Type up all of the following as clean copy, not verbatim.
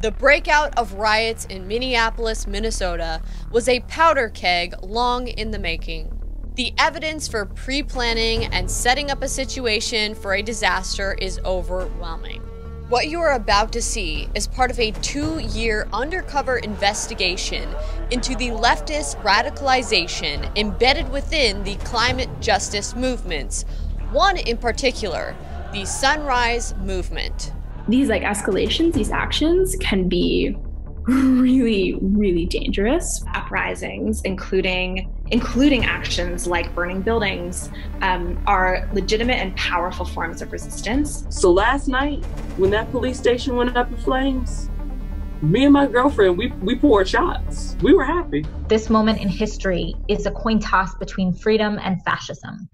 The breakout of riots in Minneapolis, Minnesota was a powder keg long in the making. The evidence for pre-planning and setting up a situation for a disaster is overwhelming. What you are about to see is part of a 2-year undercover investigation into the leftist radicalization embedded within the climate justice movements, one in particular, the Sunrise Movement. These escalations, these actions can be really, really dangerous. Uprisings, including actions like burning buildings, are legitimate and powerful forms of resistance. So last night, when that police station went up in flames, me and my girlfriend, we poured shots. We were happy. This moment in history is a coin toss between freedom and fascism.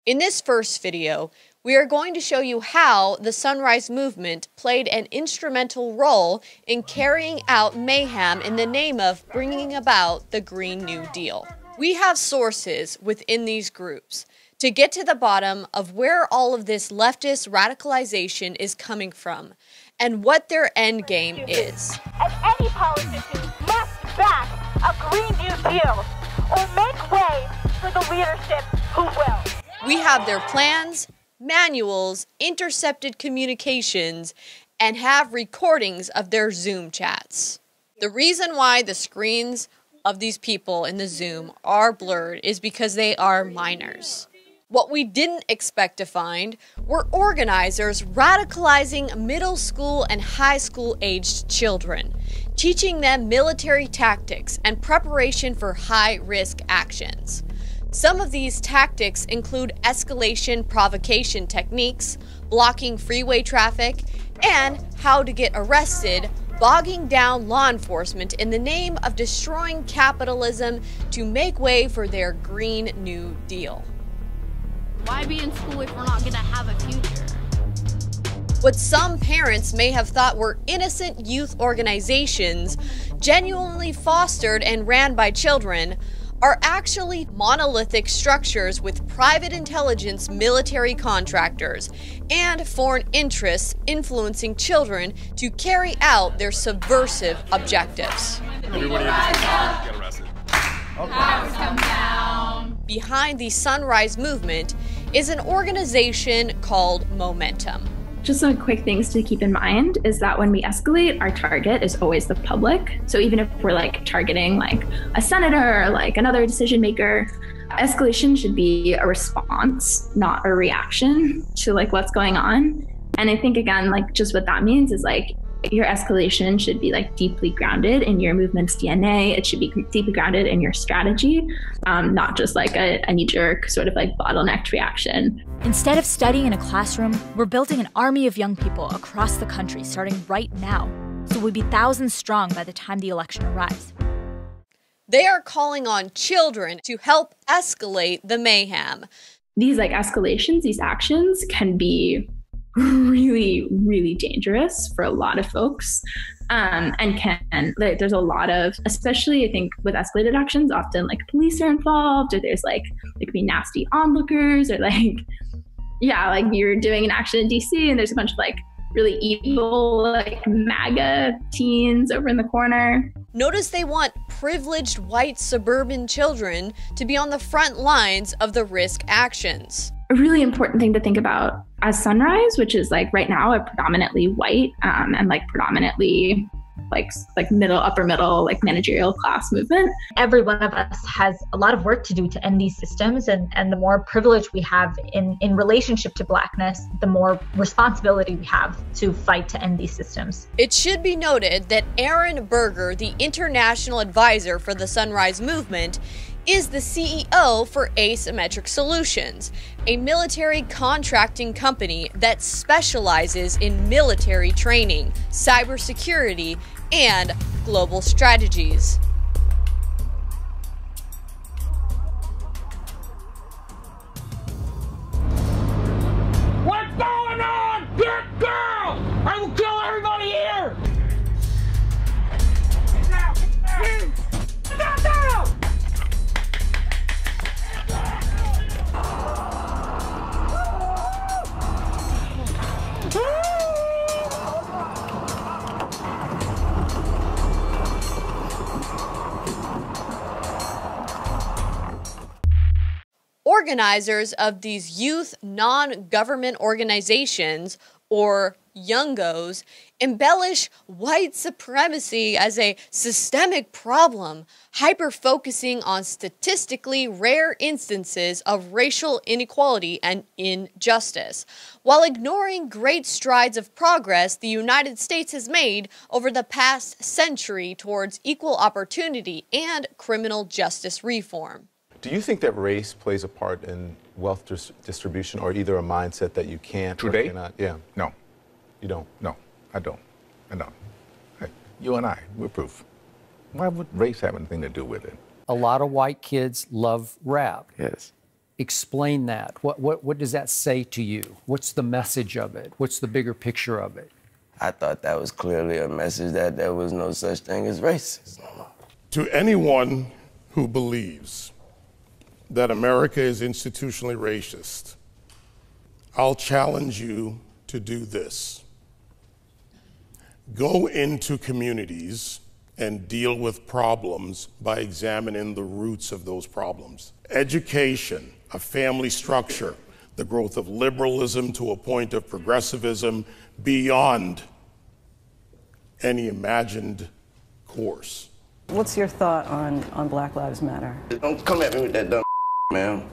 In this first video, we are going to show you how the Sunrise Movement played an instrumental role in carrying out mayhem in the name of bringing about the Green New Deal. We have sources within these groups to get to the bottom of where all of this leftist radicalization is coming from and what their end game is. And any politician must back a Green New Deal or make way for the leadership who will. We have their plans, manuals, intercepted communications, and have recordings of their Zoom chats. The reason why the screens of these people in the Zoom are blurred is because they are minors. What we didn't expect to find were organizers radicalizing middle school and high school aged children, teaching them military tactics and preparation for high-risk actions. Some of these tactics include escalation provocation techniques, blocking freeway traffic, and how to get arrested, bogging down law enforcement in the name of destroying capitalism to make way for their Green New Deal. Why be in school if we're not going to have a future? What some parents may have thought were innocent youth organizations, genuinely fostered and ran by children, are actually monolithic structures with private intelligence military contractors and foreign interests influencing children to carry out their subversive objectives. Everybody get arrested. Powers come down. Behind the Sunrise Movement is an organization called Momentum. Just some quick things to keep in mind is that when we escalate, our target is always the public. So even if we're targeting a senator or another decision maker, escalation should be a response, not a reaction to what's going on. And I think again, just what that means is your escalation should be deeply grounded in your movement's DNA. It should be deeply grounded in your strategy, not just a knee-jerk sort of bottlenecked reaction. Instead of studying in a classroom, we're building an army of young people across the country starting right now. So we'll be thousands strong by the time the election arrives. They are calling on children to help escalate the mayhem. These escalations, these actions can be really, really dangerous for a lot of folks. There's a lot of, especially I think with escalated actions, often police are involved, or there's could be nasty onlookers, or you're doing an action in DC and there's a bunch of really evil MAGA teens over in the corner. Notice they want privileged white suburban children to be on the front lines of the risk actions. A really important thing to think about as Sunrise, which is right now a predominantly white and predominantly middle, upper middle, managerial class movement. Every one of us has a lot of work to do to end these systems, and the more privilege we have in relationship to Blackness, the more responsibility we have to fight to end these systems. It should be noted that Aaron Berger, the international advisor for the Sunrise Movement, is the CEO for Asymmetric Solutions, a military contracting company that specializes in military training, cybersecurity, and global strategies. What's going on? Get girl! I will kill everybody here! Get down! organizers of these youth non-government organizations, or youngos, embellish white supremacy as a systemic problem, hyper-focusing on statistically rare instances of racial inequality and injustice, while ignoring great strides of progress the United States has made over the past century towards equal opportunity and criminal justice reform. Do you think that race plays a part in wealth distribution, or either a mindset that you can't or cannot? Yeah. No. You don't? No, I don't. I don't. Hey, you and I, we're proof. Why would race have anything to do with it? A lot of white kids love rap. Yes. Explain that. What does that say to you? What's the message of it? What's the bigger picture of it? I thought that was clearly a message that there was no such thing as racism. To anyone who believes that America is institutionally racist, I'll challenge you to do this. Go into communities and deal with problems by examining the roots of those problems. Education, a family structure, the growth of liberalism to a point of progressivism beyond any imagined course. What's your thought on Black Lives Matter? Don't come at me with that dumb man.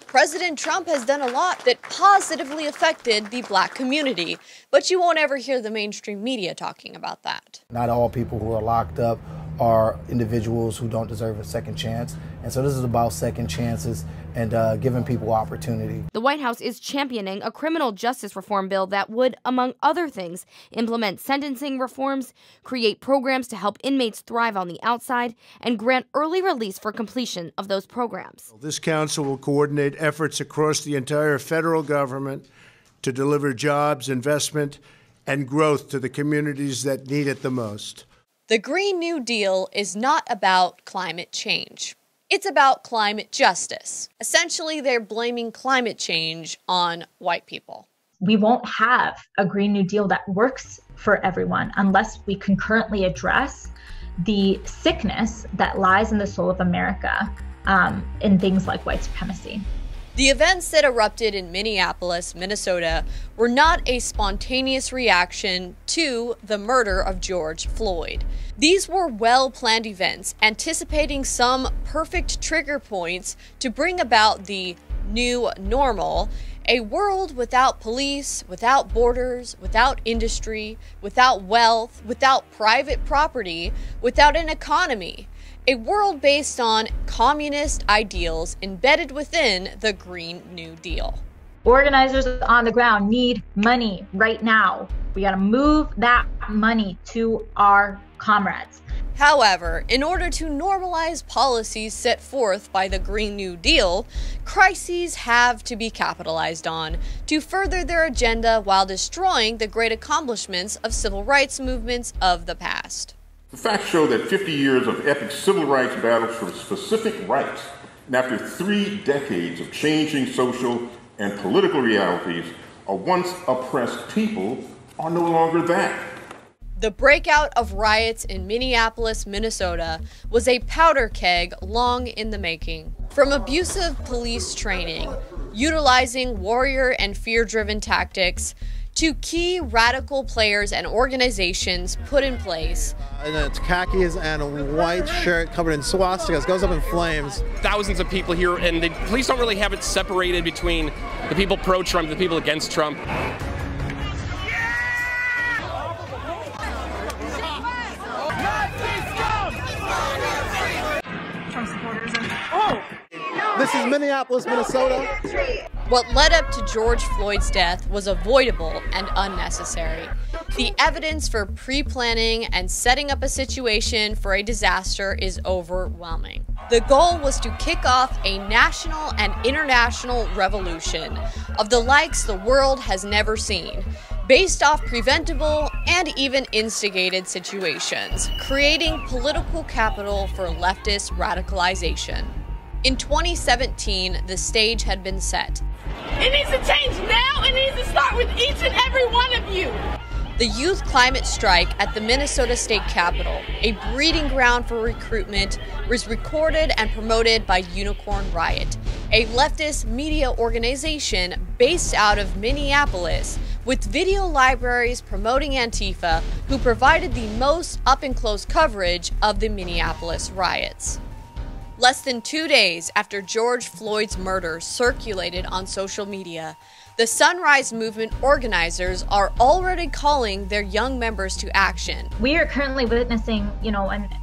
President Trump has done a lot that positively affected the black community, but you won't ever hear the mainstream media talking about that. Not all people who are locked up are individuals who don't deserve a second chance, and so this is about second chances and giving people opportunity. The White House is championing a criminal justice reform bill that would, among other things, implement sentencing reforms, create programs to help inmates thrive on the outside, and grant early release for completion of those programs. This council will coordinate efforts across the entire federal government to deliver jobs, investment, and growth to the communities that need it the most. The Green New Deal is not about climate change. It's about climate justice. Essentially, they're blaming climate change on white people. We won't have a Green New Deal that works for everyone unless we concurrently address the sickness that lies in the soul of America in things like white supremacy. The events that erupted in Minneapolis, Minnesota, were not a spontaneous reaction to the murder of George Floyd. These were well-planned events, anticipating some perfect trigger points to bring about the new normal, a world without police, without borders, without industry, without wealth, without private property, without an economy. A world based on communist ideals embedded within the Green New Deal. Organizers on the ground need money right now. We gotta move that money to our comrades. However, in order to normalize policies set forth by the Green New Deal, crises have to be capitalized on to further their agenda while destroying the great accomplishments of civil rights movements of the past. The facts show that 50 years of epic civil rights battles for specific rights, and after 3 decades of changing social and political realities, a once oppressed people are no longer that. The breakout of riots in Minneapolis, Minnesota was a powder keg long in the making. From abusive police training, utilizing warrior and fear-driven tactics, to key radical players and organizations put in place. And it's khakis and a white shirt covered in swastikas, goes up in flames. Thousands of people here, and the police don't really have it separated between the people pro-Trump, the people against Trump. Trump supporters. This is Minneapolis, Minnesota. What led up to George Floyd's death was avoidable and unnecessary. The evidence for pre-planning and setting up a situation for a disaster is overwhelming. The goal was to kick off a national and international revolution of the likes the world has never seen, based off preventable and even instigated situations, creating political capital for leftist radicalization. In 2017, the stage had been set. It needs to change now. It needs to start with each and every one of you. The youth climate strike at the Minnesota State Capitol, a breeding ground for recruitment, was recorded and promoted by Unicorn Riot, a leftist media organization based out of Minneapolis with video libraries promoting Antifa, who provided the most up-and-close coverage of the Minneapolis riots. Less than 2 days after George Floyd's murder circulated on social media, the Sunrise Movement organizers are already calling their young members to action. We are currently witnessing,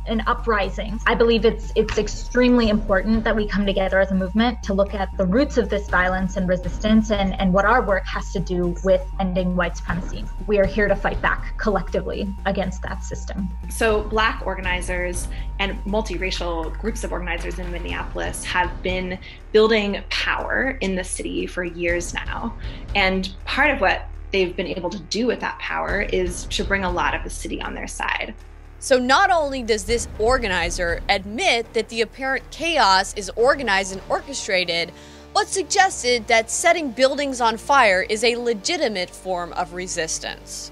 an uprising. I believe it's extremely important that we come together as a movement to look at the roots of this violence and resistance and what our work has to do with ending white supremacy. We are here to fight back collectively against that system. So Black organizers and multiracial groups of organizers in Minneapolis have been building power in the city for years now. And part of what they've been able to do with that power is to bring a lot of the city on their side. So not only does this organizer admit that the apparent chaos is organized and orchestrated, but suggested that setting buildings on fire is a legitimate form of resistance.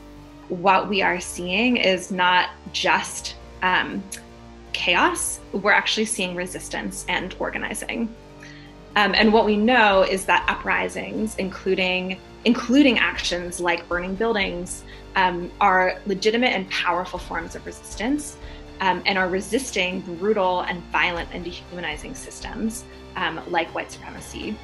What we are seeing is not just chaos, we're actually seeing resistance and organizing. And what we know is that uprisings, including actions like burning buildings, are legitimate and powerful forms of resistance and are resisting brutal and violent and dehumanizing systems like white supremacy.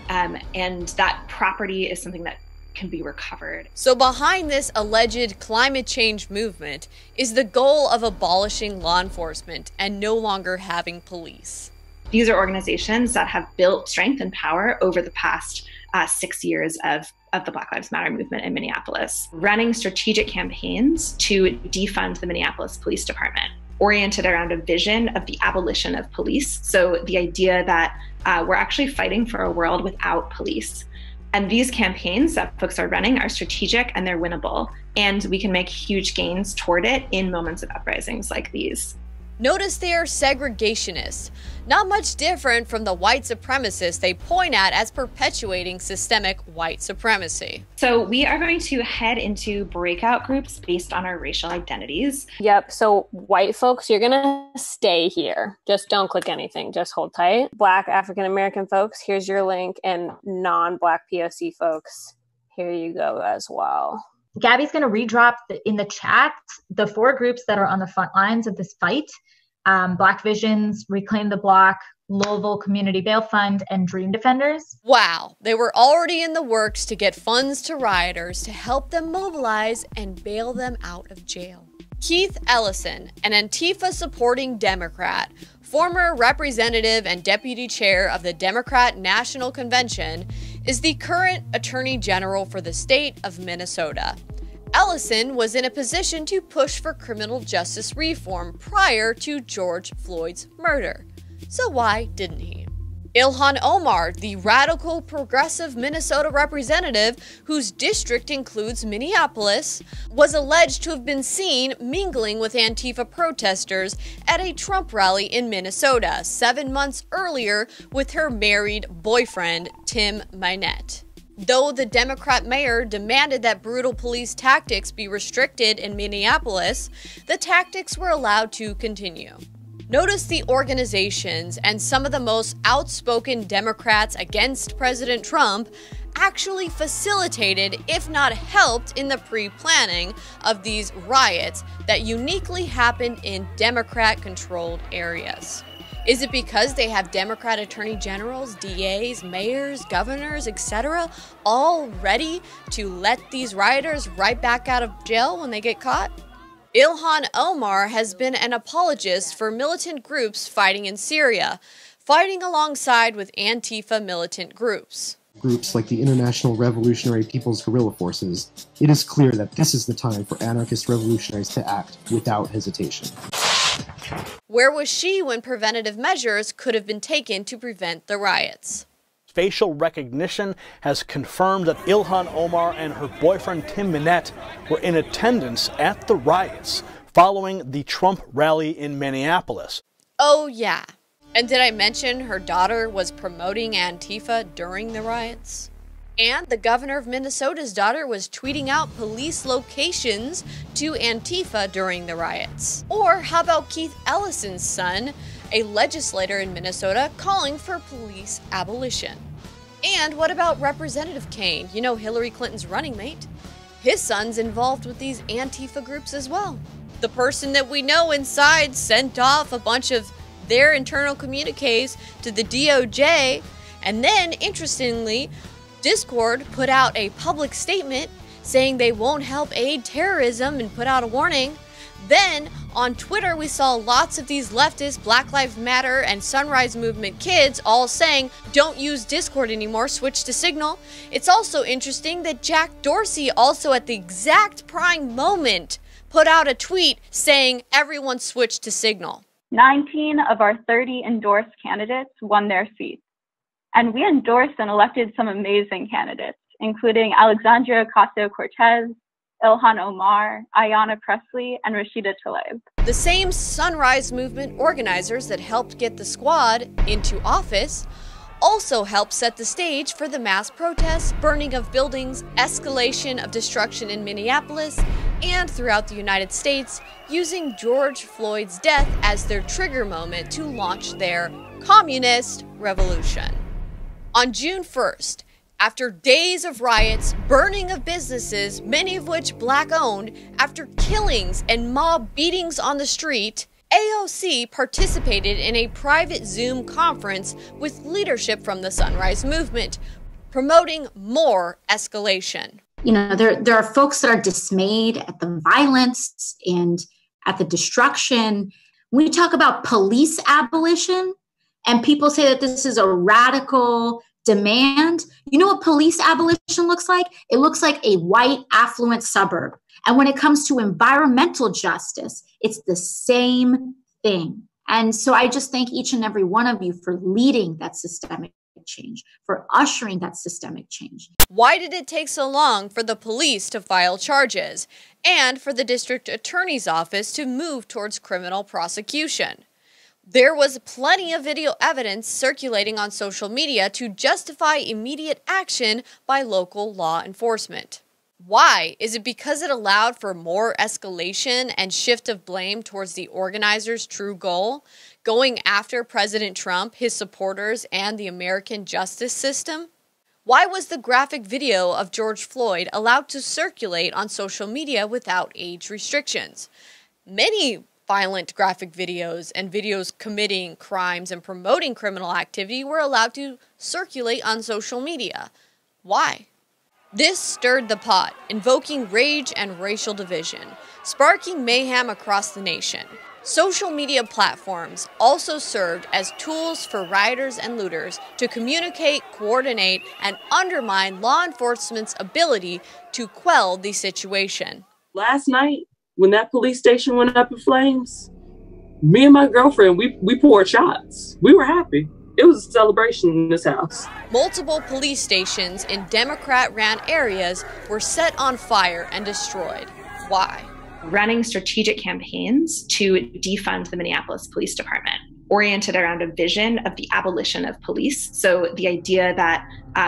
And that property is something that can be recovered. So behind this alleged climate change movement is the goal of abolishing law enforcement and no longer having police. These are organizations that have built strength and power over the past 6 years of the Black Lives Matter movement in Minneapolis, running strategic campaigns to defund the Minneapolis Police Department, oriented around a vision of the abolition of police. So the idea that we're actually fighting for a world without police. And these campaigns that folks are running are strategic and they're winnable. And we can make huge gains toward it in moments of uprisings like these. Notice they are segregationists, not much different from the white supremacists they point at as perpetuating systemic white supremacy. So we are going to head into breakout groups based on our racial identities. Yep, so white folks, you're gonna stay here. Just don't click anything, just hold tight. Black African-American folks, here's your link, and non-Black POC folks, here you go as well. Gabby's going to redrop in the chat the 4 groups that are on the front lines of this fight. Black Visions, Reclaim the Block, Louisville Community Bail Fund, and Dream Defenders. Wow, they were already in the works to get funds to rioters to help them mobilize and bail them out of jail. Keith Ellison, an Antifa-supporting Democrat, former representative and deputy chair of the Democrat National Convention, is the current Attorney General for the state of Minnesota. Ellison was in a position to push for criminal justice reform prior to George Floyd's murder. So why didn't he? Ilhan Omar, the radical progressive Minnesota representative whose district includes Minneapolis, was alleged to have been seen mingling with Antifa protesters at a Trump rally in Minnesota 7 months earlier with her married boyfriend, Tim Minette. Though the Democrat mayor demanded that brutal police tactics be restricted in Minneapolis, the tactics were allowed to continue. Notice the organizations and some of the most outspoken Democrats against President Trump actually facilitated, if not helped, in the pre-planning of these riots that uniquely happened in Democrat-controlled areas. Is it because they have Democrat attorney generals, DAs, mayors, governors, etc., all ready to let these rioters right back out of jail when they get caught? Ilhan Omar has been an apologist for militant groups fighting in Syria, fighting alongside with Antifa militant groups. Groups like the International Revolutionary People's Guerrilla Forces, it is clear that this is the time for anarchist revolutionaries to act without hesitation. Where was she when preventative measures could have been taken to prevent the riots? Facial recognition has confirmed that Ilhan Omar and her boyfriend Tim Minette were in attendance at the riots following the Trump rally in Minneapolis. Oh yeah, and did I mention her daughter was promoting Antifa during the riots? And the governor of Minnesota's daughter was tweeting out police locations to Antifa during the riots. Or how about Keith Ellison's son a legislator in Minnesota calling for police abolition. And what about Representative Kaine, you know, Hillary Clinton's running mate? His son's involved with these Antifa groups as well. The person that we know inside sent off a bunch of their internal communiques to the DOJ, and then, interestingly, Discord put out a public statement saying they won't help aid terrorism and put out a warning. Then, on Twitter, we saw lots of these leftist, Black Lives Matter, and Sunrise Movement kids all saying, don't use Discord anymore, switch to Signal. It's also interesting that Jack Dorsey also at the exact prime moment put out a tweet saying everyone switch to Signal. 19 of our 30 endorsed candidates won their seats. And we endorsed and elected some amazing candidates, including Alexandria Ocasio-Cortez, Ilhan Omar, Ayanna Pressley, and Rashida Tlaib. The same Sunrise Movement organizers that helped get the squad into office also helped set the stage for the mass protests, burning of buildings, escalation of destruction in Minneapolis, and throughout the United States, using George Floyd's death as their trigger moment to launch their communist revolution. On June 1st, after days of riots, burning of businesses, many of which Black-owned, after killings and mob beatings on the street, AOC participated in a private Zoom conference with leadership from the Sunrise Movement, promoting more escalation. You know, there are folks that are dismayed at the violence and at the destruction. When we talk about police abolition, and people say that this is a radical demand, you know what police abolition looks like? It looks like a white, affluent suburb. And when it comes to environmental justice, it's the same thing. And so I just thank each and every one of you for leading that systemic change, for ushering that systemic change. Why did it take so long for the police to file charges and for the district attorney's office to move towards criminal prosecution? There was plenty of video evidence circulating on social media to justify immediate action by local law enforcement. Why? Is it because it allowed for more escalation and shift of blame towards the organizers' true goal, going after President Trump, his supporters, and the American justice system? Why was the graphic video of George Floyd allowed to circulate on social media without age restrictions? Many violent graphic videos and videos committing crimes and promoting criminal activity were allowed to circulate on social media. Why? This stirred the pot, invoking rage and racial division, sparking mayhem across the nation. Social media platforms also served as tools for rioters and looters to communicate, coordinate, and undermine law enforcement's ability to quell the situation. Last night, when that police station went up in flames, me and my girlfriend, we poured shots. We were happy. It was a celebration in this house. Multiple police stations in Democrat-ran areas were set on fire and destroyed. Why? Running strategic campaigns to defund the Minneapolis Police Department, oriented around a vision of the abolition of police. So the idea that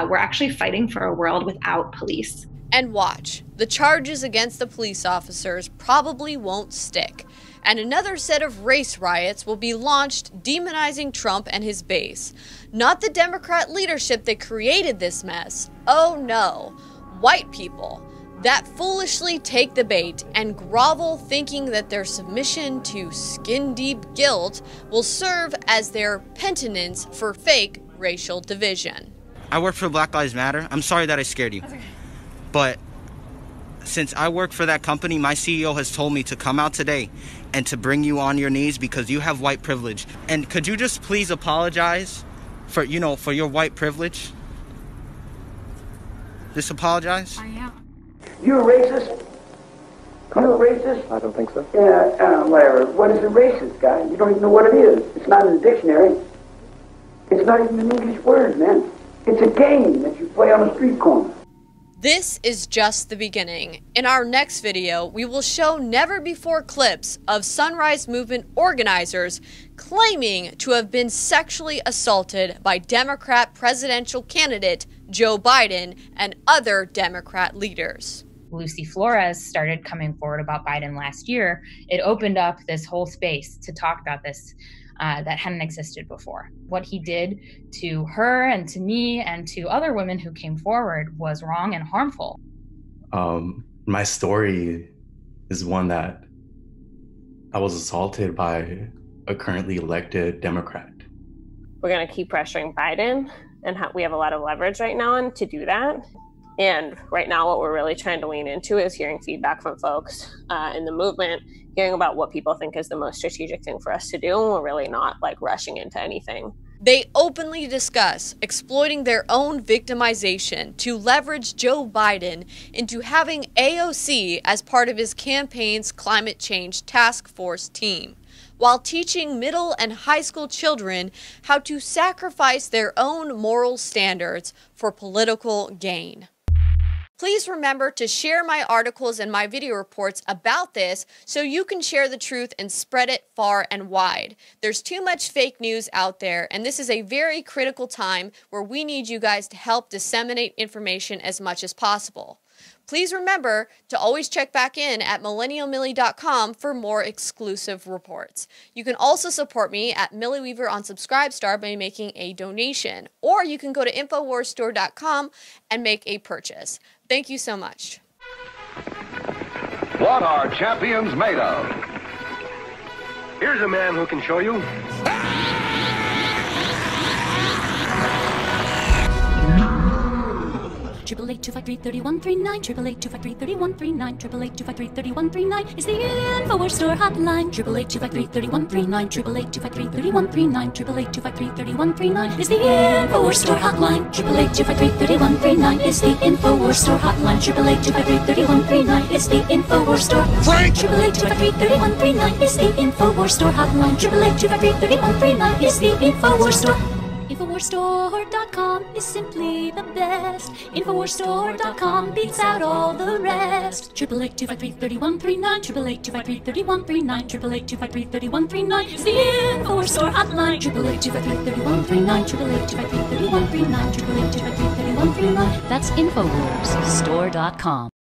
we're actually fighting for a world without police. And watch, the charges against the police officers probably won't stick. And another set of race riots will be launched demonizing Trump and his base. Not the Democrat leadership that created this mess. Oh no, white people that foolishly take the bait and grovel thinking that their submission to skin-deep guilt will serve as their penitence for fake racial division. I work for Black Lives Matter. I'm sorry that I scared you. But since I work for that company, my CEO has told me to come out today and to bring you on your knees because you have white privilege. And could you just please apologize for, for your white privilege? Just apologize? I am. You a racist? You a racist? I don't think so. Yeah, whatever. What is a racist, guy? You don't even know what it is. It's not in the dictionary. It's not even an English word, man. It's a game that you play on a street corner. This is just the beginning. In our next video, we will show never-before clips of Sunrise Movement organizers claiming to have been sexually assaulted by Democrat presidential candidate Joe Biden and other Democrat leaders. Lucy Flores started coming forward about Biden last year, it opened up this whole space to talk about this. that hadn't existed before. What he did to her and to me and to other women who came forward was wrong and harmful. My story is one that I was assaulted by a currently elected Democrat. We're going to keep pressuring Biden, and we have a lot of leverage right now to do that. And right now, what we're really trying to lean into is hearing feedback from folks in the movement, hearing about what people think is the most strategic thing for us to do, and we're really not like rushing into anything. They openly discuss exploiting their own victimization to leverage Joe Biden into having AOC as part of his campaign's climate change task force team, while teaching middle and high school children how to sacrifice their own moral standards for political gain. Please remember to share my articles and my video reports about this so you can share the truth and spread it far and wide. There's too much fake news out there, and this is a very critical time where we need you guys to help disseminate information as much as possible. Please remember to always check back in at millennialmillie.com for more exclusive reports. You can also support me at Millie Weaver on Subscribestar by making a donation, or you can go to InfoWarsStore.com and make a purchase. Thank you so much. What are champions made of? Here's a man who can show you. 888-253-3139, 888-253-3139, 888-253-3139 is the InfoWars Store hotline. 888-253-3139, 888-253-3139, 888-253-3139 is the InfoWars Store hotline. 888-253-3139 is the InfoWars Store hotline. 888-253-3139 is the InfoWars Store. Frank! 888-253-3139 is the InfoWars Store hotline. 888-253-3139 is the InfoWars Store. InfoWarsStore.com is simply the best. InfoWarsStore.com beats out all the rest. 888-253-3139, 888-253-3139, 888-253-3139 is the InfoWars Store hotline. 888-253-3139, 888-253-3139, 888-253-3139. That's InfoWarsStore.com.